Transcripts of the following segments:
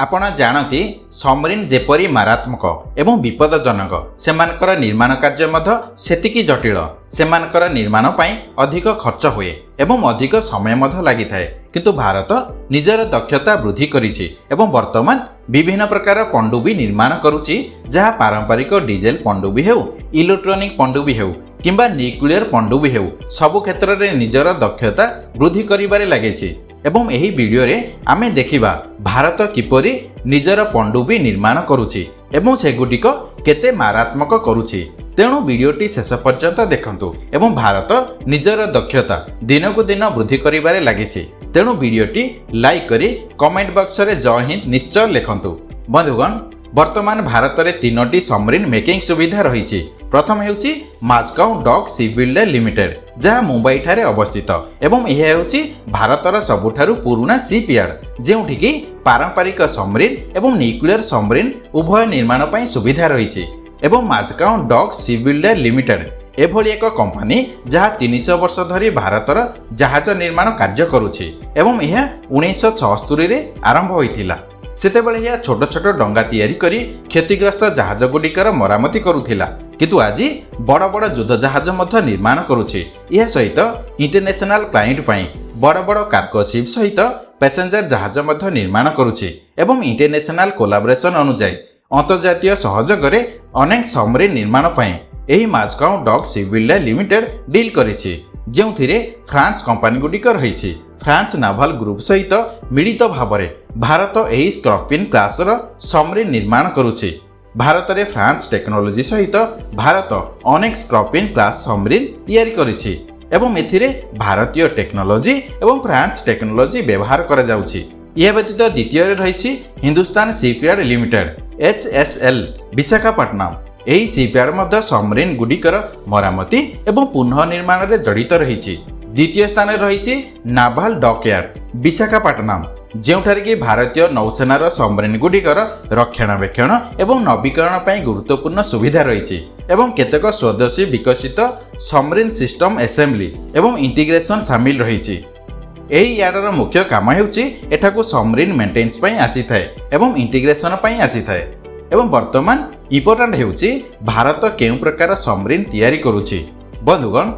आपण जानती सबमरीन जेपरी मारात्मक एवं विपदजनक सेमानकर निर्माण कार्य मध्य सेतिकी जटिल सेमानकर निर्माण पई अधिक खर्च हुए एवं अधिक समय मध्य लागि थाए किंतु भारत निजर दक्षता वृद्धि करिछि एवं वर्तमान विभिन्न प्रकार पणडुबी निर्माण करुछि जहा पारंपरिक डीजेल पणडुबी हेउ इलेक्ट्रोनिक पणडुबी हेउ किंबा न्यूक्लियर पणडुबी हेउ सबु क्षेत्र रे निजर दक्षता वृद्धि करिबारे लागिछि एवं एही वीडियो रे आमे देखिबा भारत किपरि निजर पणडुबी निर्माण करुछि एवं सेगुडिक केते मारात्मक करुछि तेणु वीडियोटी शेष पर्यंत देखंतु एवं भारत निजर दक्षता दिनकु दिन वृद्धि करिबारे लागिछि तेणु वीडियोटी लाइक करी कमेंट बॉक्स रे जय हिंद निश्चय लिखंतु। बंधुगण वर्तमान भारत में 3टी सबमरीन मेकिंग सुविधा रही। प्रथम हेउची माजगांव डॉक शिपबिल्डर लिमिटेड जहाँ मुंबई ठारे अवस्थित एवं यह हेउची भारतर सबुठारु पुराना शिपयार्ड जेउठिकी पारंपरिक सबमरीन एवं न्यूक्लियर सबमरीन उभय निर्माण पई सुविधा रही। एवं माजगांव डॉक शिपबिल्डर लिमिटेड एभली एक कंपनी जहाँ 300 वर्ष धरी भारतर जहाज निर्माण कार्य करुछि एवं यह 1976 रे आरंभ होइथिला। सेतेबेले यह छोट छोट डंगा तैयारी करी क्षतिग्रस्त जहाज गुडिकर मरामती करुथिला किंतु आज बड़ बड़ युद्ध जहाज मध्य निर्माण करुछि। यह सहित इंटरनेशनल क्लाइंट पई बड़ बड़ कार्गो शिप सहित पैसेंजर जहाज मध्य निर्माण करुछि एवं इंटरनेशनल कोलाबोरेशन अनुसार अंतर्जातीय सहयोग रे अनेक सबमरीन निर्माण पई एही Mazagon dock shipbuilder limited deal करिछि जेउथिरे फ्रांस कंपनी गुडिक रहिछि। फ्रांस नाभाल ग्रुप सहित मिलित भावरे भारत एही स्कॉर्पियन क्लास रो सबमरीन निर्माण करुछि। भारत रे फ्रांस टेक्नोलॉजी सहित भारत अनेक स्कॉर्पियन क्लास सबमरीन तैयारी करिछि एवं एथिरे भारतीय टेक्नोलॉजी एवं फ्रांस टेक्नोलॉजी व्यवहार करा जाउछि। यह व्यतीत द्वितीय रे रहिछि Hindustan shipyard limited HSL Visakhapatnam. एही शिपयार्ड मध्य सबमरीन गुडिकर मरामती एवं पुनः निर्माण रे जड़ित रहिछि। द्वितीय स्थान रही नाभाल डॉकयार्ड विशाखापट्टनम जेउठारे कि भारतीय नौसेनार सबमरीन गुडिकर रक्षणाबेक्षण एवं नवीकरण पई गुरुत्वपूर्ण सुविधा रही एवं केतेक स्वदेशी विकसित सबमरीन सिस्टम असेंबली एवं इंटीग्रेशन शामिल रही। एही यार्डर मुख्य काम हेउछि एठाकु सबमरीन मेंटेनेंस पई आसी थाए एवं इंटीग्रेशन पई आसी थाए एवं वर्तमान इंपोर्टेंट हेउछि भारत केउ प्रकार सबमरीन तैयारी करुछि। बंधुगण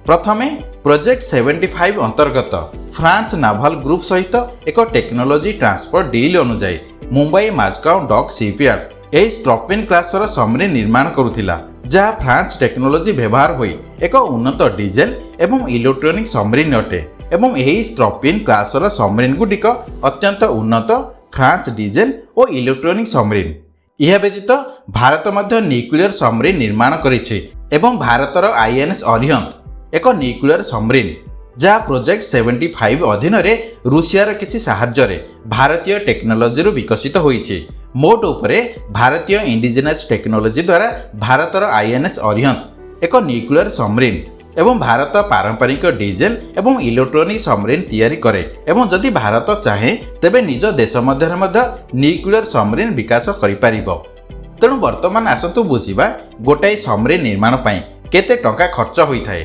प्रथमे प्रोजेक्ट 75 अंतर्गत फ्रांस नाभाल ग्रुप सहित एक टेक्नोलॉजी ट्रांसफर डील अनुसार मुंबई माजगांव डॉक शिपयार्ड एही स्कॉर्पियन क्लास रो सबमरीन निर्माण करुथिला जहाँ फ्रांस टेक्नोलॉजी व्यवहार होई एक उन्नत डीजेल एवं इलेक्ट्रोनिक सबमरीन अटे एवं एही स्कॉर्पियन क्लास रो सबमरीन गुडिक अत्यंत उन्नत फ्रांस डीजेल और इलेक्ट्रोनिक सबमरीन। यह व्यतीत भारत मध्य न्यूक्लियर सबमरीन निर्माण करिछि एवं भारतर INS अरिहंत एक न्यूक्लियर सबमरीन जहाँ प्रोजेक्ट 75 अधीन रे रूसियार किछि साहाय्य रे भारतीय टेक्नोलॉजी रो विकसित होईछि। मोट उपरे भारतीय इंडिजिनस टेक्नोलॉजी द्वारा भारतर INS अरिहंत एक न्यूक्लियर सबमरीन एवं भारत पारंपरिक डीजेल एवं इलेक्ट्रोनिक सबमरीन तैयारी करे एवं जदि भारत चाहे तेबे निज देश मध्य न्यूक्लियर सबमरीन विकास करि पारिबो। तेणु वर्तमान आसंतु बुझिबा गोटाई सबमरीन निर्माण पई केते टंका खर्च होई थाए।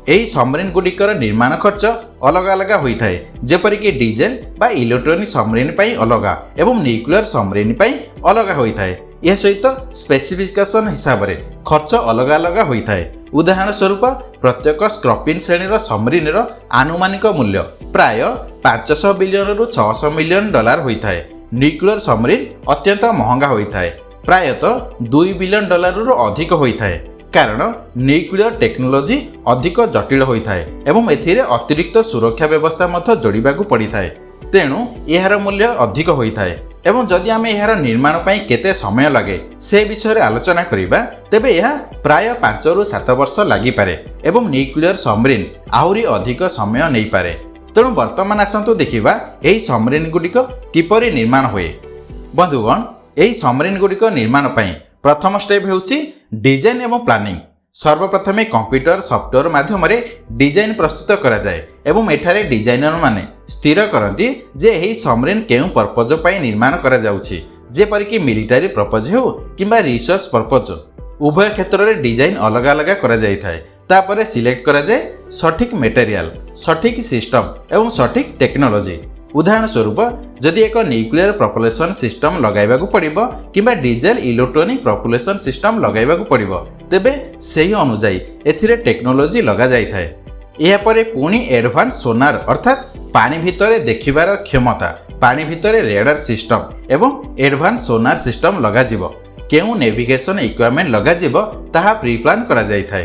एही सबमरीन गुडिकर निर्माण खर्च अलग अलग होई थाए जेपरि कि डीजेल बा इलेक्ट्रोनिक सबमरीन पई अलग एवं न्यूक्लियर सबमरीन पई अलग होई थाए। यह सहित स्पेसिफिकेशन हिसाब रे खर्च अलग अलग होई थाए। उदाहरण स्वरूप प्रत्येक स्कॉर्पियन श्रेणीर सबमरीन रो आनुमानिक मूल्य प्राय 500 बिलियन रु 600 मिलियन डॉलर होई थाए। न्यूक्लियर सबमरीन अत्यंत महंगा होई थाए प्रायतः 2 बिलियन डॉलर रु अधिक होई थाए कारण न्यूक्लियर टेक्नोलॉजी अधिक जटिल होई थाए एवं एथिरे अतिरिक्त सुरक्षा व्यवस्था मध्य जोड़िबाकू पड़ी थाए तेणु यार मूल्य अधिक होई थाए एवं जदि आमे यार निर्माण पई केते समय लागे से विषय रे आलोचना करिबा तेबे यह प्राय 5 रु 7 वर्ष लागि पारे एवं न्यूक्लियर सबमरीन आहुरी अधिक समय नै पारे। तेणु वर्तमान आसंतु देखिबा एही सबमरीन गुडिक किपरि निर्माण होए। बंधुगण एही सबमरीन गुडिक निर्माण पई प्रथम स्टेप हेउछि डिजाइन एवं प्लानिंग। सर्वप्रथमे कंप्यूटर सॉफ्टवेयर माध्यम डिजाइन प्रस्तुत करा जाए एवं एठारे डिजाइनर माने स्थिर करती जे एही सबमरीन केउ पर्पज पई निर्माण करा जाउछि जेपरि कि मिलिटरी पर्पज हो किंबा रिसर्च पर्पज उभय क्षेत्र रे डिजाइन अलग अलग करा जाय थाए। तापरे सिलेक्ट करा जाए सठिक मटेरियल सठिक सिस्टम एवं सठिक टेक्नोलॉजी उदाहरण स्वरूप जदि एक न्यूक्लियर प्रपोलेशन सिस्टम लगाइबाकू पड़िबो किंबा डीजल इलेक्ट्रोनिक प्रपोलेशन सिस्टम लगाइबाकू पड़िबो तेबे सही अनुसार एथिरे टेक्नोलोजी लगा जाय थाए। एहा परे पुणी एडवांस सोनार अर्थात पानी भितरे देखिबार क्षमता, पानी भितरे रेडार सिस्टम एवं एडवांस सोनार सिस्टम लगा जिवो। केउ नेविगेशन इक्विपमेंट लगा जिवो ताहा प्री प्लान करा जाय थाए।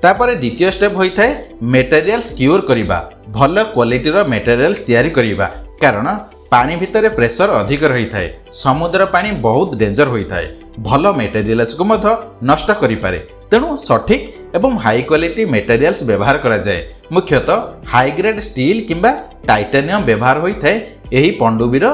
तापर द्वितीय स्टेप होई थाए मटेरियल्स क्यूर करिबा, भल क्वालिटी रो मटेरियल्स तयारी करिबा, कारण पानी भितरे प्रेशर अधिक रही थाए। समुद्र पानी बहुत डेंजर होई थाए, भल मटेरियल्स को मध नष्ट करि पारे। तेणु सठिक एवं हाई क्वालिटी मटेरियल्स व्यवहार करा जाए। मुख्यतः हाई ग्रेड स्टील किंबा टाइटानियम व्यवहार होई थाए एही पणडुबीर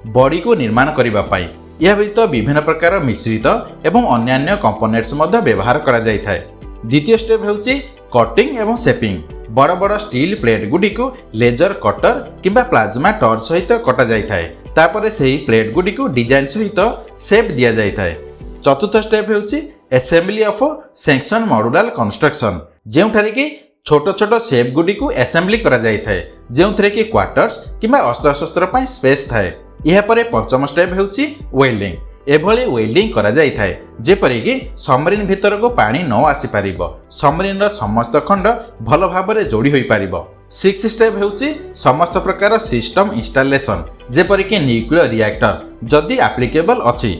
बॉडी को निर्माण करिबा पाई। यह व्यतीत विभिन्न प्रकार मिश्रित एवं अन्यान्य कंपोनेंट्स मध्य व्यवहार करा जाय थाए। द्वितीय स्टेप हेउची कटिंग एवं शेपिंग। बड़ बड़ स्टील प्लेट गुडी को लेजर कटर किंबा प्लाज्मा टॉर्च सहित कटा जाय थाए। तापर सेही प्लेट गुडी को डिजाइन सहित शेप दिया जाय थाए। चतुर्थ स्टेप हेउची assembly of section modular construction, जेउठारे कि छोट छोट शेप गुडी को असेंबली करा जाय थाए, जेउथरे कि क्वार्टर्स किंबा अस्त्र शस्त्र पई स्पेस थाए। यह परे पंचम स्टेप हेउची वेल्डिंग। एभली वेल्डिंग करा जाय थाए जेपरि कि सबमरीन भितर को पानी न आसी पारिबो, सबमरीन रो समस्त खंड भल भाबरे जोड़ी होई पारिबो। सिक्स स्टेप हेउची समस्त प्रकार सिस्टम इंस्टॉलेशन, जेपरि कि न्यूक्लियर रिएक्टर जदि एप्लीकेबल अछि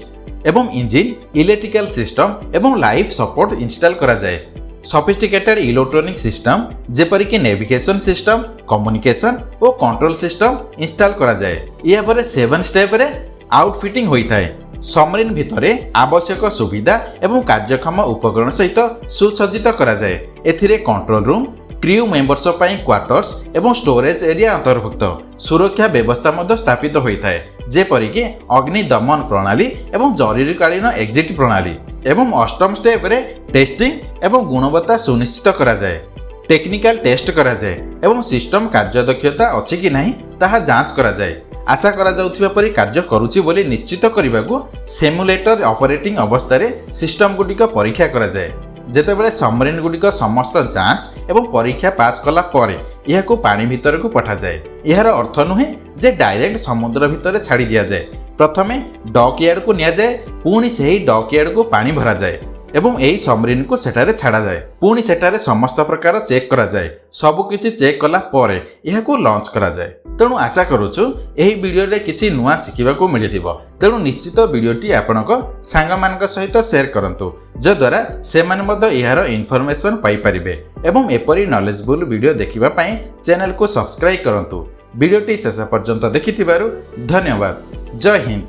एवं इंजिन, इलेक्ट्रिकल सिस्टम एवं लाइफ सपोर्ट इंस्टॉल करा जाय। सफिस्टिकेटेड इलेक्ट्रॉनिक सिस्टम जेपरि कि नेविगेशन सिस्टम, कम्युनिकेशन और कंट्रोल सिस्टम इंस्टॉल करा जाय। या परे 7 स्टेप रे आउटफिटिंग होई थाए। सबमरीन भितरे आवश्यक सुविधा एवं कार्यक्षम उपकरण सहित सुसज्जित करा जाय। एथिरे कंट्रोल रूम, क्रू मेंबर्स पई क्वार्टर्स एवं स्टोरेज एरिया अंतर्भुक्त। सुरक्षा व्यवस्था मध्य स्थापित होई थाए, जेपरि कि अग्नि दमन प्रणाली एवं जरूरीकालीन एग्जिट प्रणाली। एवं अष्टम स्टेप रे टेस्टिंग एवं गुणवत्ता सुनिश्चित करा जाय। टेक्निकल टेस्ट करा जाय एवं सिस्टम कार्यदक्षता अछि कि नाही ताहा जांच करा जाय। आशा करा जाउथिबा परि कार्य करूछि बोली निश्चित करिबाकू सिमुलेटर ऑपरेटिंग अवस्था रे सिस्टम गुडी को परीक्षा करा जाय। जेतेबेले सबमरीन गुडी को समस्त जांच एवं परीक्षा पास कला परे यहाको पानी भितर को पठा जाय। यार अर्थ नुहे जे डायरेक्ट समुद्र भितर छाड़ी दिया जाय। प्रथमे डॉक यार्ड को निया जाय, पुणी सेही डॉक यार्ड को पानी भरा जाय एवं एही सबमरीन को सेठारे छाड़ा जाए। पुणी सेठारे समस्त प्रकार चेक करा जाए। सबु किछि चेक कला परे यहाको लॉन्च करा जाए। तेणु आशा करूछु एही वीडियो रे किछि नुआ शिखिबाकू मिलिथिबो। तेणु निश्चित वीडियोटी आपणको सांगमानक सहित शेयर करंतु, जद्वारा सेमान मध्य एहार इन्फॉर्मेशन पाई परिबे। एवं एपरी नॉलेजफुल वीडियो देखिबा पई चैनल को सब्सक्राइब करंतु। वीडियोटी शेष पर्यंत देखिथिबारु धन्यवाद। जय हिंद।